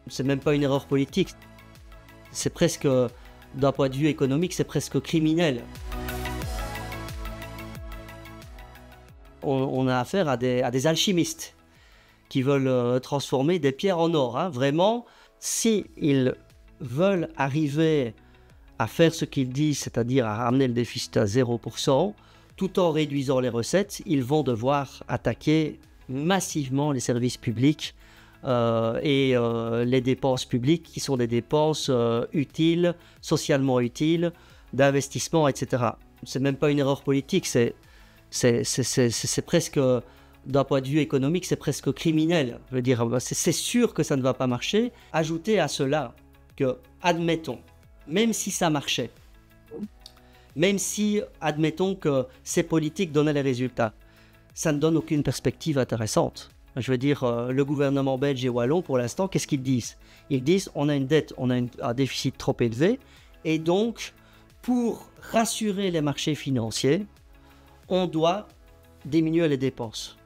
C'est même pas une erreur politique. C'est presque, d'un point de vue économique, c'est presque criminel. On a affaire à des alchimistes qui veulent transformer des pierres en or. Hein. Vraiment, s'ils veulent arriver à faire ce qu'ils disent, c'est-à-dire à ramener le déficit à 0%, tout en réduisant les recettes, ils vont devoir attaquer massivement les services publics et les dépenses publiques qui sont des dépenses utiles, socialement utiles, d'investissement, etc. C'est même pas une erreur politique, c'est presque, d'un point de vue économique, c'est presque criminel. Je veux dire, c'est sûr que ça ne va pas marcher. Ajoutez à cela que, admettons, même si ça marchait, même si, admettons que ces politiques donnaient les résultats, ça ne donne aucune perspective intéressante. Je veux dire, le gouvernement belge et wallon, pour l'instant, qu'est-ce qu'ils disent? Ils disent, on a une dette, on a un déficit trop élevé, et donc, pour rassurer les marchés financiers, on doit diminuer les dépenses.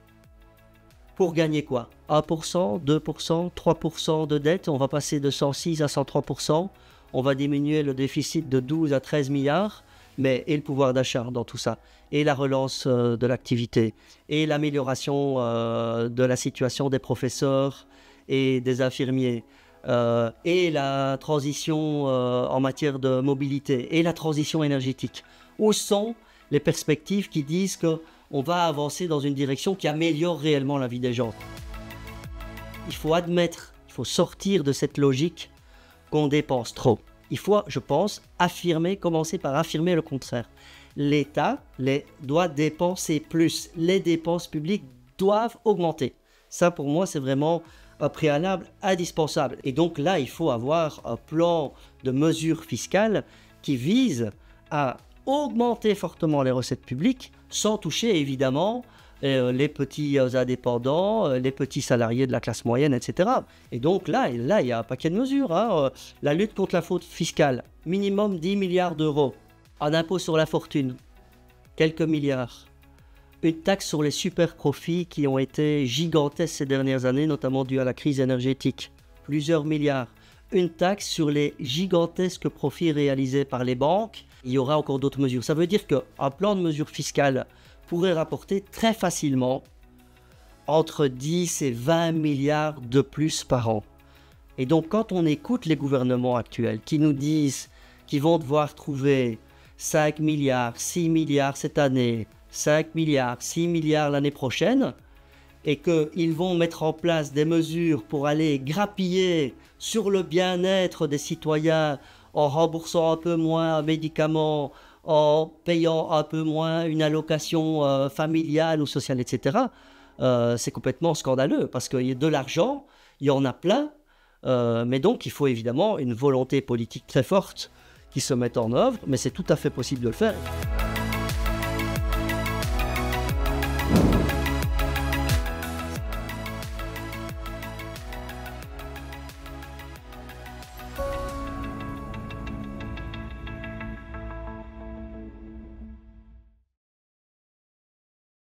Pour gagner quoi? 1%, 2%, 3% de dette, on va passer de 106 à 103%, on va diminuer le déficit de 12 à 13 milliards, mais et le pouvoir d'achat dans tout ça, et la relance de l'activité, et l'amélioration de la situation des professeurs et des infirmiers, et la transition en matière de mobilité, et la transition énergétique. Où sont les perspectives qui disent qu'on va avancer dans une direction qui améliore réellement la vie des gens? Il faut admettre, il faut sortir de cette logique qu'on dépense trop. Il faut, je pense, commencer par affirmer le contraire. L'État doit dépenser plus. Les dépenses publiques doivent augmenter. Ça, pour moi, c'est vraiment un préalable indispensable. Et donc là, il faut avoir un plan de mesures fiscales qui vise à augmenter fortement les recettes publiques sans toucher évidemment les petits indépendants, les petits salariés de la classe moyenne, etc. Et donc là, il y a un paquet de mesures. Hein. La lutte contre la fraude fiscale, minimum 10 milliards d'euros. Un impôt sur la fortune, quelques milliards. Une taxe sur les super profits qui ont été gigantesques ces dernières années, notamment dû à la crise énergétique. Plusieurs milliards. Une taxe sur les gigantesques profits réalisés par les banques. Il y aura encore d'autres mesures. Ça veut dire qu'un plan de mesures fiscales pourrait rapporter très facilement entre 10 et 20 milliards de plus par an. Et donc quand on écoute les gouvernements actuels qui nous disent qu'ils vont devoir trouver 5 milliards, 6 milliards cette année, 5 milliards, 6 milliards l'année prochaine, et qu'ils vont mettre en place des mesures pour aller grappiller sur le bien-être des citoyens en remboursant un peu moins un médicament, en payant un peu moins une allocation familiale ou sociale, etc. C'est complètement scandaleux parce qu'il y a de l'argent, il y en a plein, mais donc il faut évidemment une volonté politique très forte qui se mette en œuvre, mais c'est tout à fait possible de le faire.